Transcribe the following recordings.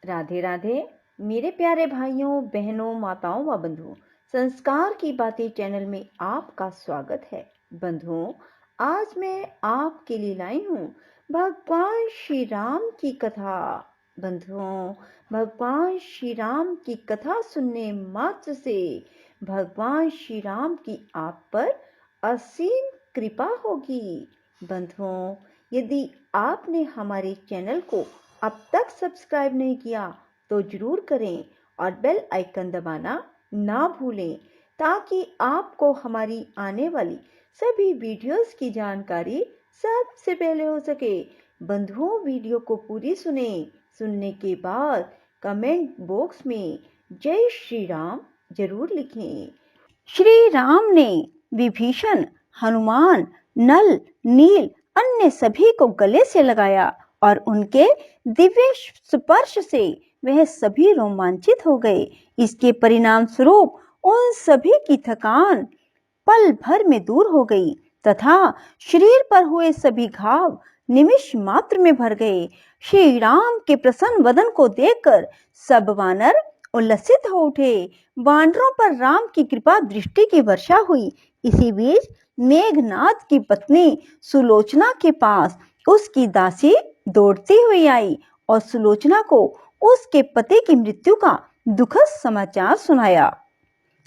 राधे राधे मेरे प्यारे भाइयों बहनों माताओं व बंधुओं। संस्कार की बातें चैनल में आपका स्वागत है। बंधुओं, आज मैं आपके लिए लाई हूँ भगवान श्री राम की कथा। बंधुओं, भगवान श्री राम की कथा सुनने मात्र से भगवान श्री राम की आप पर असीम कृपा होगी। बंधुओं, यदि आपने हमारे चैनल को अब तक सब्सक्राइब नहीं किया तो जरूर करें और बेल आइकन दबाना ना भूलें ताकि आपको हमारी आने वाली सभी वीडियोस की जानकारी सबसे पहले हो सके। बंधुओं, वीडियो को पूरी सुनने के बाद कमेंट बॉक्स में जय श्री राम जरूर लिखें। श्री राम ने विभीषण, हनुमान, नल, नील अन्य सभी को गले से लगाया और उनके दिव्य स्पर्श से वह सभी रोमांचित हो गए। इसके परिणाम स्वरूप उन सभी की थकान पल भर में दूर हो गई तथा शरीर पर हुए सभी घाव निमिष मात्र में भर गए। श्री राम के प्रसन्न वदन को देखकर सब वानर उल्लसित हो उठे। वानरों पर राम की कृपा दृष्टि की वर्षा हुई। इसी बीच मेघनाद की पत्नी सुलोचना के पास उसकी दासी दौड़ती हुई आई और सुलोचना को उसके पति की मृत्यु का दुखद समाचार सुनाया।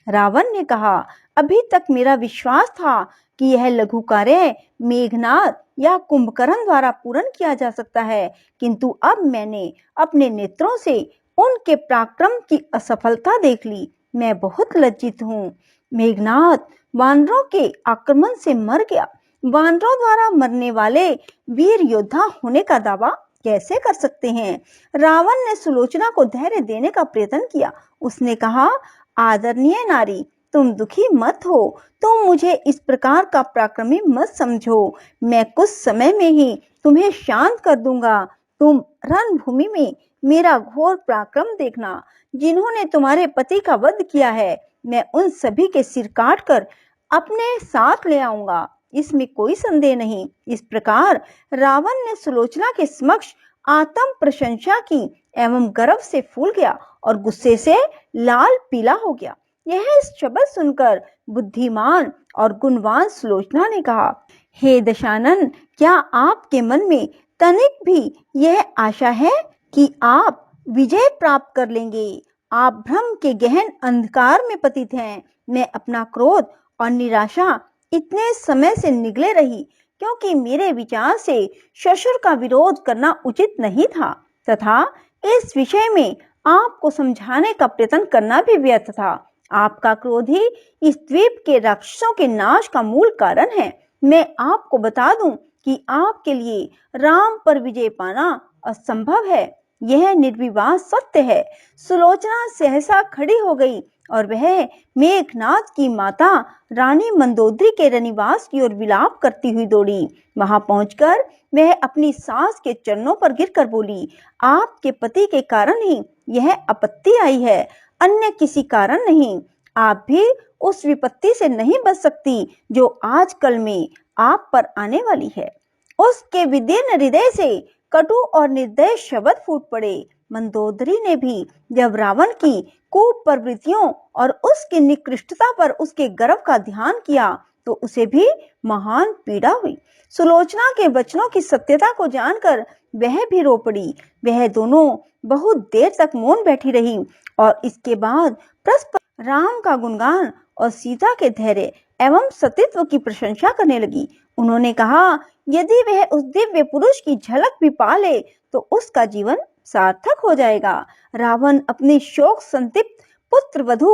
रावण ने कहा, अभी तक मेरा विश्वास था कि यह लघु कार्य मेघनाद या कुंभकर्ण द्वारा पूर्ण किया जा सकता है, किंतु अब मैंने अपने नेत्रों से उनके पराक्रम की असफलता देख ली। मैं बहुत लज्जित हूँ। मेघनाद वानरों के आक्रमण से मर गया। वानरों द्वारा मरने वाले वीर योद्धा होने का दावा कैसे कर सकते हैं? रावण ने सुलोचना को धैर्य देने का प्रयत्न किया। उसने कहा, आदरणीय नारी, तुम दुखी मत हो। तुम मुझे इस प्रकार का पराक्रमी मत समझो। मैं कुछ समय में ही तुम्हें शांत कर दूंगा। तुम रणभूमि में मेरा घोर पराक्रम देखना। जिन्होंने तुम्हारे पति का वध किया है, मैं उन सभी के सिर काट कर अपने साथ ले आऊंगा, इसमें कोई संदेह नहीं। इस प्रकार रावण ने सुलोचना के समक्ष आत्म प्रशंसा की एवं गर्व से फूल गया और गुस्से से लाल पीला हो गया। यह शब्द सुनकर बुद्धिमान और गुणवान सुलोचना ने कहा, हे दशानन, क्या आपके मन में तनिक भी यह आशा है कि आप विजय प्राप्त कर लेंगे? आप भ्रम के गहन अंधकार में पतित हैं। मैं अपना क्रोध और निराशा इतने समय से निगले रही क्योंकि मेरे विचार से ससुर का विरोध करना उचित नहीं था तथा इस विषय में आपको समझाने का प्रयत्न करना भी व्यर्थ था। आपका क्रोध ही इस द्वीप के राक्षसों के नाश का मूल कारण है। मैं आपको बता दूं कि आपके लिए राम पर विजय पाना असंभव है। यह निर्विवाद सत्य है। सुलोचना सहसा खड़ी हो गई और वह मेघनाद की माता रानी मंदोदरी के रनिवास की ओर विलाप करती हुई दौड़ी। वहां पहुंचकर वह अपनी सास के चरणों पर गिरकर बोली, आपके पति के कारण ही यह आपत्ति आई है, अन्य किसी कारण नहीं। आप भी उस विपत्ति से नहीं बच सकती जो आजकल में आप पर आने वाली है। उसके विदीर्ण हृदय से कटु और निर्दय शब्द फूट पड़े। मंदोदरी ने भी जब रावण की कूप प्रवृत्तियों और उसकी निकृष्टता पर उसके गर्व का ध्यान किया तो उसे भी महान पीड़ा हुई। सुलोचना के वचनों की सत्यता को जानकर वह भी रो पड़ी। वह दोनों बहुत देर तक मौन बैठी रही और इसके बाद परस्पर राम का गुणगान और सीता के धैर्य एवं सतीत्व की प्रशंसा करने लगी। उन्होंने कहा, यदि वह उस दिव्य पुरुष की झलक भी पा ले तो उसका जीवन सार्थक हो जाएगा। रावण अपनी शोक संतप्त पुत्र वधू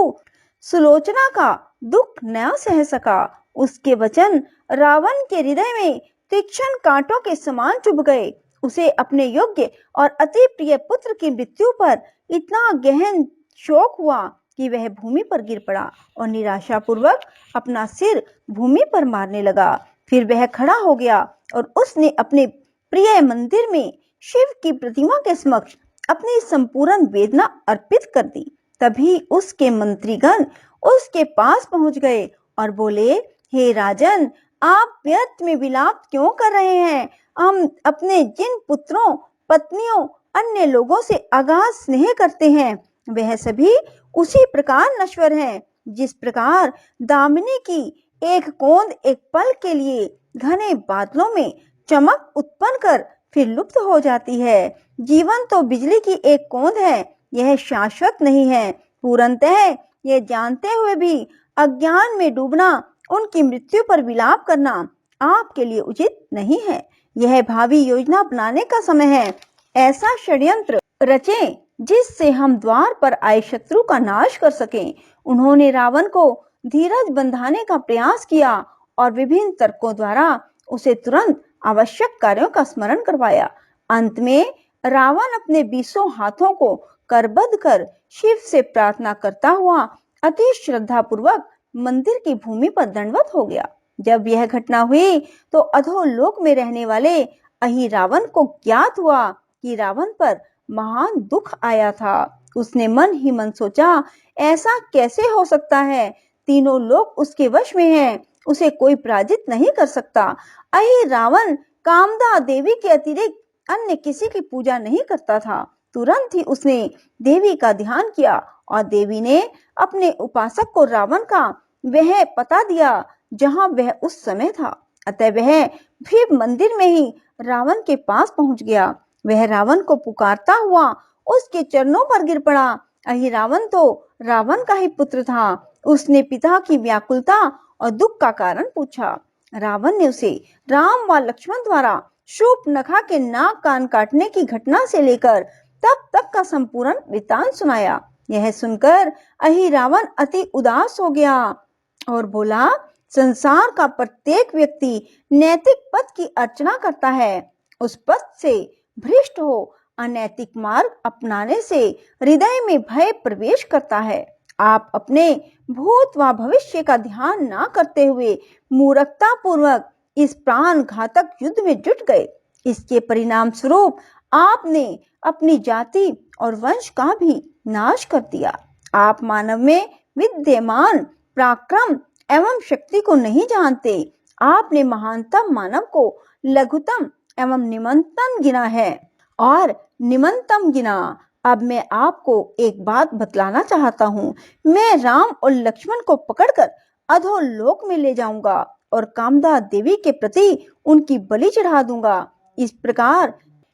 सुलोचना का दुख न सह सका। उसके वचन रावण के हृदय में तीक्ष्ण कांटों के समान चुभ गए। उसे अपने योग्य और अति प्रिय पुत्र की मृत्यु पर इतना गहन शोक हुआ कि वह भूमि पर गिर पड़ा और निराशापूर्वक अपना सिर भूमि पर मारने लगा। फिर वह खड़ा हो गया और उसने अपने प्रिय मंदिर में शिव की प्रतिमा के समक्ष अपनी संपूर्ण वेदना अर्पित कर दी। तभी उसके मंत्रीगण उसके पास पहुंच गए और बोले, हे राजन, आप व्यर्थ में विलाप क्यों कर रहे हैं? हम अपने जिन पुत्रों पत्नियों अन्य लोगों से अगाध स्नेह करते हैं, वह सभी उसी प्रकार नश्वर हैं जिस प्रकार दामिनी की एक कोंद एक पल के लिए घने बादलों में चमक उत्पन्न कर फिर लुप्त हो जाती है। जीवन तो बिजली की एक कोंद है, यह शाश्वत नहीं है। पूर्णतः यह जानते हुए भी अज्ञान में डूबना, उनकी मृत्यु पर विलाप करना आपके लिए उचित नहीं है। यह भावी योजना बनाने का समय है। ऐसा षड्यंत्र रचें जिससे हम द्वार पर आए शत्रु का नाश कर सकें। उन्होंने रावण को धीरज बंधाने का प्रयास किया और विभिन्न तर्कों द्वारा उसे तुरंत आवश्यक कार्यों का स्मरण करवाया। अंत में रावण अपने 20 हाथों को करबद्ध कर शिव से प्रार्थना करता हुआ अति श्रद्धा पूर्वक मंदिर की भूमि पर दंडवत हो गया। जब यह घटना हुई तो अधोलोक में रहने वाले अहिरावण को ज्ञात हुआ कि रावण पर महान दुख आया था। उसने मन ही मन सोचा, ऐसा कैसे हो सकता है? तीनों लोग उसके वश में हैं, उसे कोई पराजित नहीं कर सकता। अहिरावण कामदा देवी के अतिरिक्त अन्य किसी की पूजा नहीं करता था। तुरंत ही उसने देवी का ध्यान किया और देवी ने अपने उपासक को रावण का वह पता दिया जहां वह उस समय था। अतः वह भी मंदिर में ही रावण के पास पहुंच गया। वह रावण को पुकारता हुआ उसके चरणों पर गिर पड़ा। अहिरावण तो रावण का ही पुत्र था। उसने पिता की व्याकुलता और दुख का कारण पूछा। रावण ने उसे राम व लक्ष्मण द्वारा शूर्पणखा के नाक कान काटने की घटना से लेकर तब तक का संपूर्ण वृत्तांत सुनाया। यह सुनकर अहिरावण अति उदास हो गया और बोला, संसार का प्रत्येक व्यक्ति नैतिक पथ की अर्चना करता है। उस पथ से भ्रष्ट हो अनैतिक मार्ग अपनाने से हृदय में भय प्रवेश करता है। आप अपने भूत व भविष्य का ध्यान न करते हुए मूर्खता पूर्वक इस प्राण घातक युद्ध में जुट गए। इसके परिणाम स्वरूप आपने अपनी जाति और वंश का भी नाश कर दिया। आप मानव में विद्यमान पराक्रम एवं शक्ति को नहीं जानते। आपने महानतम मानव को लघुतम एवं निम्नतम गिना है और निम्नतम गिना। अब मैं आपको एक बात बतलाना चाहता हूँ। मैं राम और लक्ष्मण को पकड़कर अधोलोक में ले जाऊंगा और कामदा देवी के प्रति उनकी बलि चढ़ा दूंगा। इस प्रकार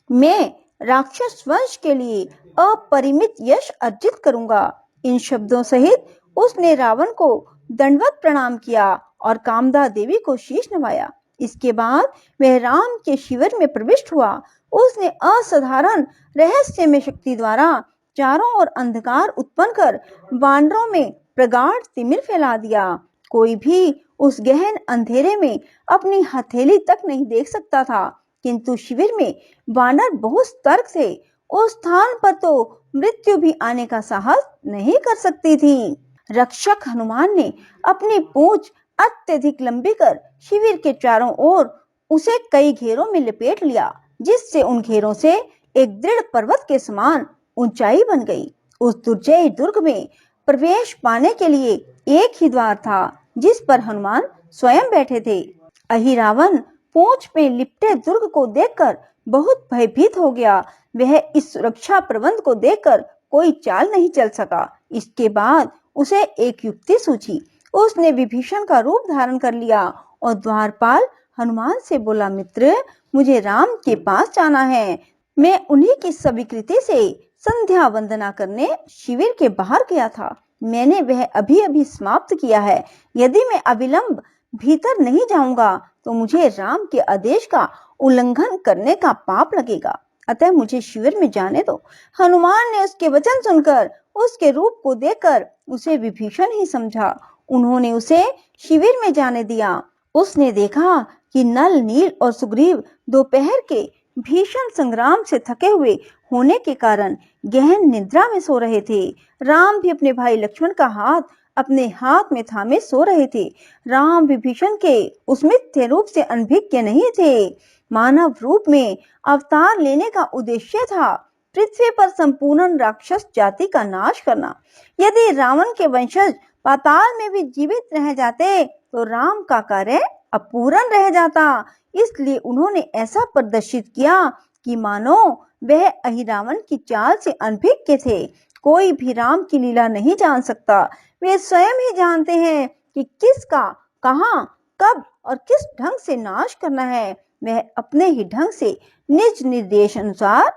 मैं राक्षस वंश के लिए अपरिमित यश अर्जित करूंगा। इन शब्दों सहित उसने रावण को दंडवत प्रणाम किया और कामदा देवी को शीश नवाया। इसके बाद वह राम के शिविर में प्रविष्ट हुआ। उसने असाधारण रहस्यमय शक्ति द्वारा चारों ओर अंधकार उत्पन्न कर वानरों में प्रगाढ़ तिमिर फैला दिया। कोई भी उस गहन अंधेरे में अपनी हथेली तक नहीं देख सकता था, किंतु शिविर में वानर बहुत सतर्क थे। उस स्थान पर तो मृत्यु भी आने का साहस नहीं कर सकती थी। रक्षक हनुमान ने अपनी पूंछ अत्यधिक लंबी कर शिविर के चारों ओर उसे कई घेरों में लपेट लिया, जिससे उन घेरों से एक दृढ़ पर्वत के समान ऊंचाई बन गई। उस दुर्जय दुर्ग में प्रवेश पाने के लिए एक ही द्वार था, जिस पर हनुमान स्वयं बैठे थे। अहिरावण पूंछ में लिपटे दुर्ग को देखकर बहुत भयभीत हो गया। वह इस सुरक्षा प्रबंध को देखकर कोई चाल नहीं चल सका। इसके बाद उसे एक युक्ति सूझी। उसने विभीषण का रूप धारण कर लिया और द्वारपाल हनुमान से बोला, मित्र, मुझे राम के पास जाना है। मैं उन्हीं की स्वीकृति से संध्या वंदना करने शिविर के बाहर गया था। मैंने वह अभी अभी समाप्त किया है। यदि मैं अविलंब भीतर नहीं जाऊंगा तो मुझे राम के आदेश का उल्लंघन करने का पाप लगेगा। अतः मुझे शिविर में जाने दो। हनुमान ने उसके वचन सुनकर उसके रूप को देखकर उसे विभीषण ही समझा। उन्होंने उसे शिविर में जाने दिया। उसने देखा कि नल, नील और सुग्रीव दोपहर के भीषण संग्राम से थके हुए होने के कारण गहन निद्रा में सो रहे थे। राम भी अपने भाई लक्ष्मण का हाथ अपने हाथ में थामे सो रहे थे। राम विभीषण के उस मिथ्य रूप से अनभिज्ञ नहीं थे। मानव रूप में अवतार लेने का उद्देश्य था पृथ्वी पर संपूर्ण राक्षस जाति का नाश करना। यदि रावण के वंशज पाताल में भी जीवित रह जाते तो राम का कार्य अपूर्ण रह जाता। इसलिए उन्होंने ऐसा प्रदर्शित किया कि मानो वह अहिरावण की चाल से अनभिज्ञ थे। कोई भी राम की लीला नहीं जान सकता। वे स्वयं ही जानते हैं कि किसका कहाँ कब और किस ढंग से नाश करना है। वह अपने ही ढंग से निज निर्देश अनुसार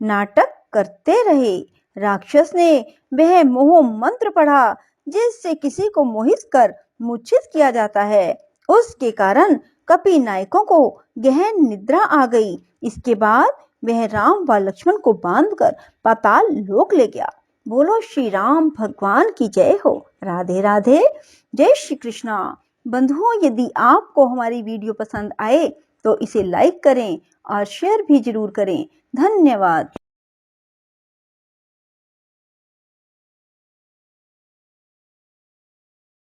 नाटक करते रहे। राक्षस ने वह मोह मंत्र पढ़ा जिससे किसी को मोहित कर मूर्छित किया जाता है। उसके कारण कपि नायकों को गहन निद्रा आ गई। इसके बाद वह राम व लक्ष्मण को बांधकर पाताल लोक ले गया। बोलो श्री राम भगवान की जय हो। राधे राधे। जय श्री कृष्णा। बंधुओं, यदि आपको हमारी वीडियो पसंद आए तो इसे लाइक करें और शेयर भी जरूर करें। धन्यवाद।